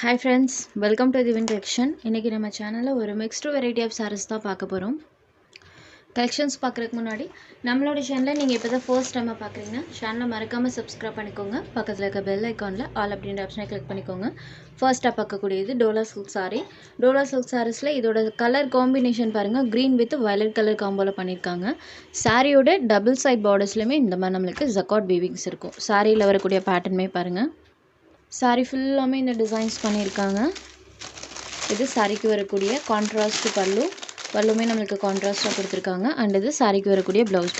Hi friends, welcome to Divine Collection. இன்னைக்கு நம்ம சேனல்ல ஒரு mixed variety of sarees தான் பார்க்க போறோம். Collections பார்க்கறதுக்கு முன்னாடி நம்மளோட சேனலை நீங்க இப்போதான் first time பார்க்கறீங்கன்னா சேனலை மறக்காம subscribe பண்ணிக்கோங்க. பக்கத்துல இருக்க bell iconல all அப்படிங்கற ஆப்ஷனை click பண்ணிக்கோங்க. First பார்க்கக்கூடியது Dola silk saree. Dola silk sareesல இதோட கலர் காம்பினேஷன் பாருங்க green with violet color காம்போல பண்ணிருக்காங்க. சாரியோட டபுள் சைடு பார்டர்ஸ்லயுமே இந்த மாதிரி நமக்கு ஜக்கார்ட் வீவிங்ஸ் இருக்கும். சாரியில வரக்கூடிய பேட்டர்னுமே பாருங்க. சாரி ஃபுல்லாமே இந்த டிசைன்ஸ் பண்ணியிருக்காங்க. இது சாரிக்கு வரக்கூடிய கான்ட்ராஸ்ட் பல்லுமே நம்மளுக்கு கான்ட்ராஸ்டாக கொடுத்துருக்காங்க. அண்ட் இது சாரிக்கு வரக்கூடிய ப்ளவுஸ்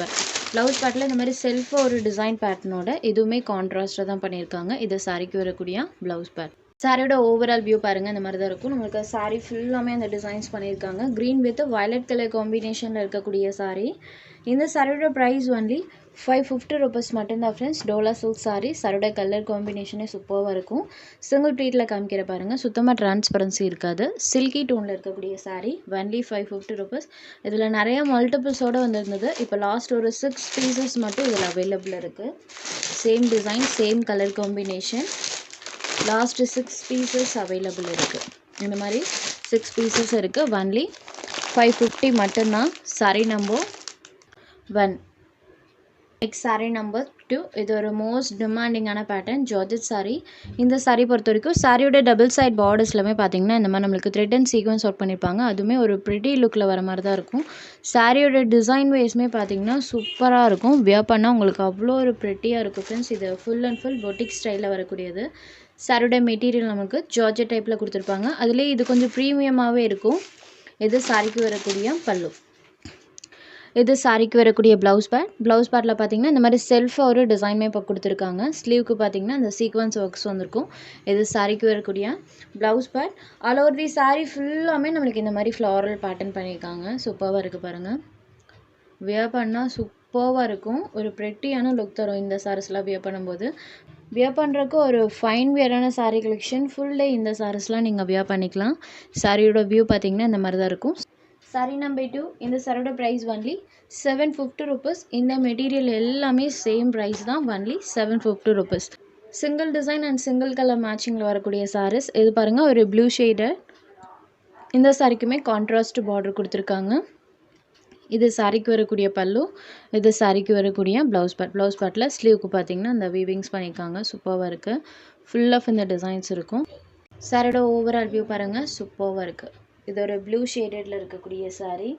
பேட்டில் இந்த மாதிரி செல்ஃபாக ஒரு டிசைன் பேட்டர்னோட இதுவுமே கான்ட்ராஸ்டாக தான் பண்ணியிருக்காங்க. இது சாரிக்கு வரக்கூடிய ப்ளவுஸ் பேட். சாரியோட ஓவரால் வியூ பாருங்கள் இந்த மாதிரி தான் இருக்கும். நம்மளுக்கு சாரி ஃபுல்லாமே அந்த டிசைன்ஸ் பண்ணியிருக்காங்க. க்ரீன் வித் வயலட் கலர் காம்பினேஷனில் இருக்கக்கூடிய சாரி. இந்த சாரியோட ப்ரைஸ் ஒன்லி 550 rupees மட்டும்தான் ஃப்ரெண்ட்ஸ். Dola silk sorry. சாரியோட கலர் காம்பினேஷனே சூப்பராக இருக்கும். சிங்கிள் ப்ளீட்டில் காமிக்கிற பாருங்கள், சுத்தமாக டிரான்ஸ்பரன்சி இருக்காது. சில்கி டோனில் இருக்கக்கூடிய சாரி ஒன்லி 550 rupees. இதில் நிறைய மல்டிபிள்ஸோடு வந்திருந்தது. இப்போ லாஸ்ட் ஒரு 6 pieces மட்டும் இதில் அவைலபிள் இருக்குது. Same design, same colour combination. Last 6 pieces available இருக்குது. இந்த மாதிரி 6 pieces இருக்குது. ஒன்லி 550 மட்டும்தான். Sorry number 1. Next sari number 2. இது ஒரு மோஸ்ட் டிமாண்டிங்கான பேட்டர்ன் ஜார்ஜெட் சாரீ. இந்த சாரீ பொறுத்த வரைக்கும் சாரியோட டபுள் சைட் பார்டர்ஸ்லாமே பார்த்தீங்கன்னா இந்த மாதிரி நம்மளுக்கு த்ரெட் அண்ட் சீக்வன்ஸ் ஒர்க் பண்ணியிருப்பாங்க. அதுவுமே ஒரு ப்ரிட்டி லுக்கில் வர மாதிரி தான் இருக்கும். சாரியோட டிசைன் வைஸ்மே பார்த்தீங்கன்னா சூப்பராக இருக்கும். வியர் பண்ணால் உங்களுக்கு அவ்வளோ ஒரு ப்ரிட்டியாக இருக்கும் ஃப்ரெண்ட்ஸ். இது ஃபுல் அண்ட் ஃபுல் பொட்டிக் ஸ்டைலில் வரக்கூடியது. சாரியோட மெட்டீரியல் நமக்கு ஜார்ஜெட் டைப்பில் கொடுத்துருப்பாங்க. அதுலேயே இது கொஞ்சம் ப்ரீமியமாகவே இருக்கும். இது சாரிக்கு வரக்கூடிய பல்லு. இது சாரிக்கு வரக்கூடிய ப்ளவுஸ் பேட்டில் பார்த்தீங்கன்னா இந்த மாதிரி செல்ஃபாக ஒரு டிசைனுமே இப்போ கொடுத்துருக்காங்க. ஸ்லீவுக்கு பார்த்தீங்கன்னா இந்த சீக்வன்ஸ் ஒர்க்ஸ் வந்திருக்கும். இது சாரிக்கு வரக்கூடிய blouse pad. All over the sari ஃபுல்லாமே நம்மளுக்கு இந்த மாதிரி ஃப்ளாரல் பேட்டர்ன் பண்ணியிருக்காங்க. சூப்பராக இருக்குது பாருங்கள். வியர் பண்ணால் சூப்பராக இருக்கும். ஒரு ப்ரெட்டியான லுக் தரும் இந்த சாரீஸ்லாம் வியர் பண்ணும்போது. வியர் பண்ணுறதுக்கு ஒரு ஃபைன் வியரான சாரீ கலெக்ஷன். ஃபுல் டே இந்த சாரீஸ்லாம் நீங்கள் வியர் பண்ணிக்கலாம். சாரியோட வியூ பார்த்தீங்கன்னா இந்த மாதிரி தான் இருக்கும். சாரீ நம்பர் 2. இந்த சாரியோட ப்ரைஸ் ஒன்லி 750 rupees. இந்த மெட்டீரியல் எல்லாமே சேம் ப்ரைஸ் தான். Only 750 rupees. Single design and single colour மேட்சிங்கில் வரக்கூடிய சாரீஸ். இது பாருங்கள் ஒரு ப்ளூ ஷேடர். இந்த சாரிக்குமே கான்ட்ராஸ்ட் பார்டர் கொடுத்துருக்காங்க. இது சாரிக்கு வரக்கூடிய பல்லு. இது சாரிக்கு வரக்கூடிய ப்ளவுஸ் பேட்டில் ஸ்லீவுக்கு பார்த்தீங்கன்னா இந்த வீவிங்ஸ் பண்ணியிருக்காங்க. சூப்பராக இருக்குது. ஃபுல் ஆஃப் இந்த டிசைன்ஸ் இருக்கும். சாரியோட ஓவரால் வியூ பாருங்கள், சூப்பராக இருக்குது. இது ஒரு ப்ளூ ஷேடடில் இருக்கக்கூடிய சாரீ.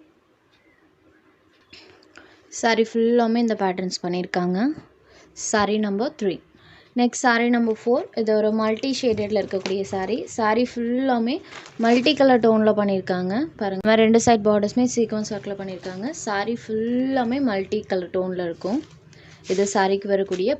சாரீ ஃபுல்லாமே இந்த பேட்டர்ன்ஸ் பண்ணியிருக்காங்க. Sari number 3. Next sari number 4. இது ஒரு மல்டி ஷேடடில் இருக்கக்கூடிய சாரீ. சாரீ ஃபுல்லாமே மல்டி கலர் டோனில் பண்ணியிருக்காங்க பாருங்கள். 2 சைட் பார்டர்ஸுமே சீக்வன்ஸ் ஒர்க்கில் பண்ணியிருக்காங்க. சாரீ ஃபுல்லாமே மல்டி கலர் டோனில் இருக்கும். இது சாரிக்கு வரக்கூடிய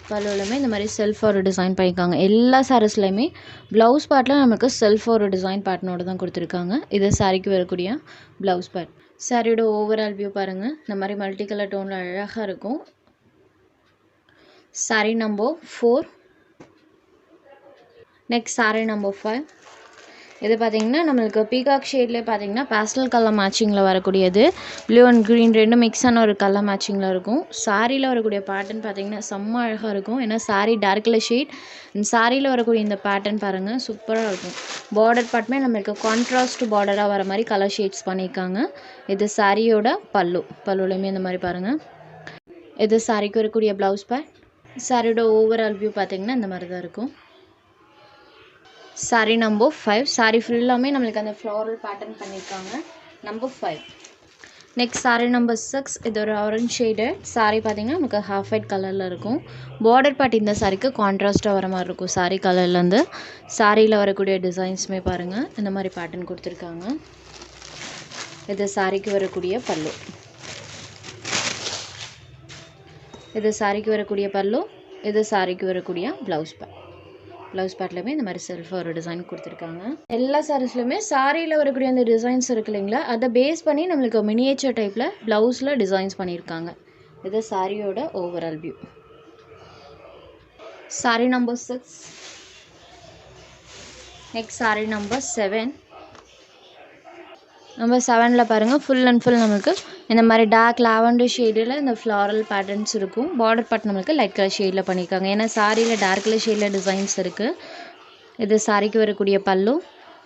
பல்லுலையுமே இந்த மாதிரி செல்ஃபாக ஒரு டிசைன் பண்ணியிருக்காங்க. எல்லா சாரீஸ்லையுமே ப்ளவுஸ் பார்ட்டில் நமக்கு செல்ஃபாக ஒரு டிசைன் பேட்டர்னோட தான் கொடுத்துருக்காங்க. இது சாரிக்கு வரக்கூடிய ப்ளவுஸ் பார்ட். சாரியோட ஓவரால் வியூ பாருங்கள். இந்த மாதிரி மல்டி கலர் டோனில் அழகாக இருக்கும். Sari number 4. Next sari number 5. இது பார்த்திங்கன்னா நம்மளுக்கு பீகாக் ஷேட்லேயே பார்த்தீங்கன்னா பேஸ்டல் கலர் மேட்சிங்கில் வரக்கூடியது. ப்ளூ அண்ட் க்ரீன் ரெண்டும் மிக்ஸான ஒரு கலர் மேட்சிங்கில் இருக்கும். சாரியில் வரக்கூடிய பேட்டர்ன் பார்த்திங்கன்னா செம்ம அழகாக இருக்கும். ஏன்னா சாரீ டார்க் கலர் ஷேட். சாரியில் வரக்கூடிய இந்த பேட்டர்ன் பாருங்கள், சூப்பராக இருக்கும். பார்டர் பார்ட்டுமே நம்மளுக்கு கான்ட்ராஸ்ட் பார்டராக வர மாதிரி கலர் ஷேட்ஸ் பண்ணியிருக்காங்க. இது சாரியோட பல்லுலையுமே இந்த மாதிரி பாருங்கள். இது சாரிக்கு வரக்கூடிய ப்ளவுஸ் பேட். சாரியோட ஓவரால் வியூ பார்த்திங்கன்னா இந்த மாதிரி தான் இருக்கும். சாரீ நம்பர் 5. சாரீ ஃபுல்லாமே நம்மளுக்கு அந்த ஃப்ளாரல் பேட்டர்ன் பண்ணியிருக்காங்க. நம்பர் 5. Next sari number 6. இது ஒரு ஆரஞ்ச் ஷேடட் சாரீ. பார்த்திங்கன்னா நமக்கு ஹாஃப் ஒயிட் கலரில் இருக்கும். பார்டர் பார்ட் இந்த சாரிக்கு கான்ட்ராஸ்ட்டாக வர மாதிரி இருக்கும். சாரீ கலர்லேருந்து சாரியில் வரக்கூடிய டிசைன்ஸுமே பாருங்கள் இந்த மாதிரி பேட்டர்ன் கொடுத்துருக்காங்க. இது சாரிக்கு வரக்கூடிய பல்லு. இது சாரிக்கு வரக்கூடிய பல்லு. இது சாரிக்கு வரக்கூடிய ப்ளவுஸ் பேட்லையுமே இந்த மாதிரி செல்ஃபாக ஒரு டிசைன் கொடுத்துருக்காங்க. எல்லா சாரீஸ்லையுமே சாரியில் வரக்கூடிய அந்த டிசைன்ஸ் இருக்கு இல்லைங்களா, அதை பேஸ் பண்ணி நம்மளுக்கு மினியேச்சர் டைப்பில் ப்ளவுஸில் டிசைன்ஸ் பண்ணியிருக்காங்க. இது சாரியோட overall view. Sari number 6. Next sari number 7. Number 7ல் பாருங்கள் ஃபுல் அண்ட் ஃபுல் நமக்கு இந்த மாதிரி டார்க் லாவெண்டர் ஷேடில் இந்த ஃப்ளாரல் பேட்டர்ன்ஸ் இருக்கும். பார்டர் பார்ட் நம்மளுக்கு லைட் கலர் ஷேடில் பண்ணியிருக்காங்க. ஏன்னா சாரியில் டார்க் கலர் ஷேடில் டிசைன்ஸ் இருக்குது. இது சாரிக்கு வரக்கூடிய பல்லு,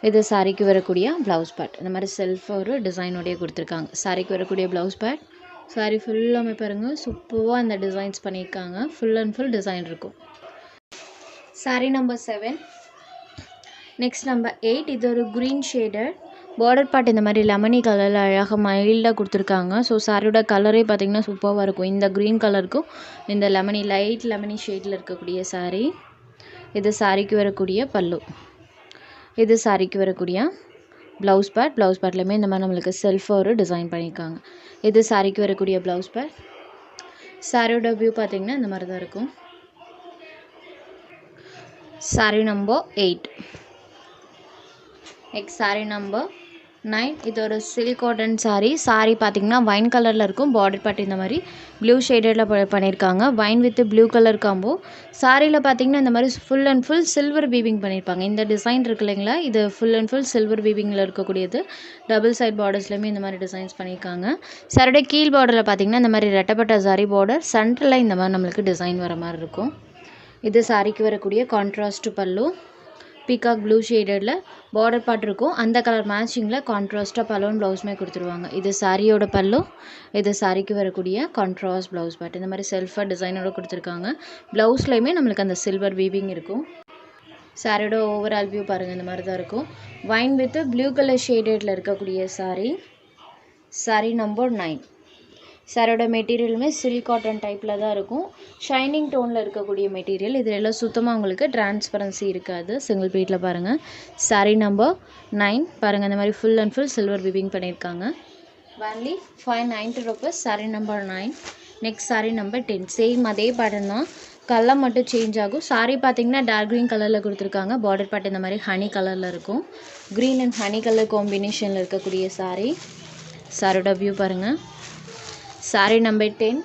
இது சாரிக்கு வரக்கூடிய ப்ளவுஸ் பார்ட். இந்த மாதிரி செல்ஃப் ஒரு டிசைனோடய கொடுத்துருக்காங்க. சாரிக்கு வரக்கூடிய ப்ளவுஸ் பார்ட். சாரி ஃபுல்லாமே பாருங்கள் சூப்பராக இந்த டிசைன்ஸ் பண்ணியிருக்காங்க. ஃபுல் அண்ட் ஃபுல் டிசைன் இருக்கும். Sorry number 7. Next number 8. இது ஒரு க்ரீன் ஷேடட் பார்டர் பார்ட். இந்த மாதிரி லெமனி கலரில் அழகாக மைல்டாக கொடுத்துருக்காங்க. ஸோ சாரியோட கலரே பார்த்திங்கன்னா சூப்பராக இருக்கும். இந்த க்ரீன் கலருக்கும் இந்த லைட் லெமனி ஷேடில் இருக்கக்கூடிய சாரீ. இது சாரிக்கு வரக்கூடிய பல்லு, இது சாரிக்கு வரக்கூடிய ப்ளவுஸ் பார்ட். ப்ளவுஸ் பார்ட்லேயுமே இந்த மாதிரி நம்மளுக்கு செல்ஃபாக ஒரு டிசைன் பண்ணியிருக்காங்க. இது சாரிக்கு வரக்கூடிய ப்ளவுஸ் பார்ட். சாரியோட வியூ பார்த்திங்கன்னா இந்த மாதிரி தான் இருக்கும். Sorry number 8. Next sari number 9. இது ஒரு சில்க் காட்டன் சாரீ. சாரீ பார்த்திங்கன்னா வைன் கலரில் இருக்கும். பார்டர் பார்ட் இந்த மாதிரி ப்ளூ ஷேடடில் பண்ணியிருக்காங்க. Wine with blue colour combo. சாரியில் பார்த்திங்கன்னா இந்த மாதிரி full and full silver weaving பண்ணியிருப்பாங்க. இந்த டிசைன் இருக்கு இல்லைங்களா, இது ஃபுல் அண்ட் ஃபுல் சில்வர் வீவிங்கில் இருக்கக்கூடியது. டபுள் சைட் பார்டர்ஸ்லையுமே இந்த மாதிரி டிசைன்ஸ் பண்ணியிருக்காங்க. சாரியோட கீழ் பார்டரில் பார்த்திங்கன்னா இந்த மாதிரி ரெட்டப்பட்ட சாரி பார்டர். சென்டரில் இந்த மாதிரி நம்மளுக்கு டிசைன் வர மாதிரி இருக்கும். இது சாரிக்கு வரக்கூடிய கான்ட்ராஸ்ட் பல்லு. பீகாக் ப்ளூ ஷேடடில் பார்டர் பார்ட் இருக்கும். அந்த கலர் மேட்சிங்கில் கான்ட்ராஸ்ட்டாக பல்லுவன் ப்ளவுஸுமே கொடுத்துருவாங்க. இது சாரியோட பல்லு, இது சாரிக்கு வரக்கூடிய கான்ட்ராஸ்ட் ப்ளவுஸ் பார்ட். இந்த மாதிரி செல்ஃபாக டிசைனோட கொடுத்துருக்காங்க. ப்ளவுஸ்லையுமே நம்மளுக்கு அந்த சில்வர் வீவிங் இருக்கும். சாரியோட ஓவரால் வியூ பாருங்கள் இந்த மாதிரி தான் இருக்கும். வைன் வித் ப்ளூ கலர் ஷேடடில் இருக்கக்கூடிய சாரீ. Sorry number 9. சாரியோட மெட்டீரியலுமே சில்க் காட்டன் டைப்பில் தான் இருக்கும். ஷைனிங் டோனில் இருக்கக்கூடிய மெட்டீரியல். இதில் எல்லாம் சுத்தமாக உங்களுக்கு டிரான்ஸ்பரன்சி இருக்காது. சிங்கிள் பீட்டில் பாருங்கள். சாரி நம்பர் 9 பாருங்கள். இந்த மாதிரி full and full silver weaving பண்ணியிருக்காங்க. Only 590 rupees. Sari number 9. Next sari number 10. Same அதே பேட்டர்ன் தான், கலர் மட்டும் சேஞ்ச் ஆகும். சாரி பார்த்திங்கன்னா டார்க் க்ரீன் கலரில் கொடுத்துருக்காங்க. பார்டர் பார்ட் இந்த மாதிரி ஹனி கலரில் இருக்கும். க்ரீன் அண்ட் ஹனி கலர் காம்பினேஷனில் இருக்கக்கூடிய சாரீ. சாரியோட வியூ பாருங்கள். Sari number 10.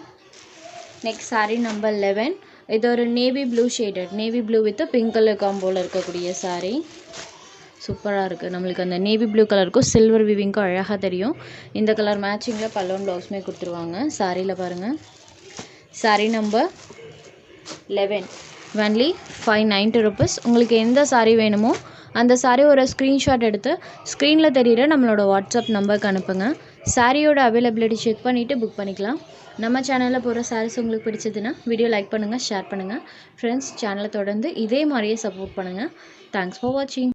Next sari number 11. இது ஒரு navy blue shaded, navy blue with pink colour காம்போவில் இருக்கக்கூடிய சாரீ. சூப்பராக இருக்குது. நம்மளுக்கு அந்த நேவி ப்ளூ கலருக்கும் சில்வர் வீவிங்க்கும் அழகாக தெரியும். இந்த கலர் மேட்சிங்கில் பல்லுவன் ப்ளவுஸுமே கொடுத்துருவாங்க. சாரியில் பாருங்கள். சாரி நம்பர் 11. Only 590 rupees. உங்களுக்கு எந்த சாரீ வேணுமோ அந்த சாரீ ஒரு ஸ்க்ரீன்ஷாட் எடுத்து ஸ்க்ரீனில் தெரிகிற நம்மளோட வாட்ஸ்அப் நம்பருக்கு அனுப்புங்க. சாரியோட அவைலபிலிட்டி செக் பண்ணிவிட்டு புக் பண்ணிக்கலாம். நம்ம சேனலில் போகிற சாரீஸ் உங்களுக்கு பிடிச்சதுன்னா வீடியோ லைக் பண்ணுங்கள், ஷேர் பண்ணுங்கள். ஃப்ரெண்ட்ஸ், சேனலை தொடர்ந்து இதே மாதிரியே சப்போர்ட் பண்ணுங்கள். தேங்க்ஸ் ஃபார் வாட்சிங்.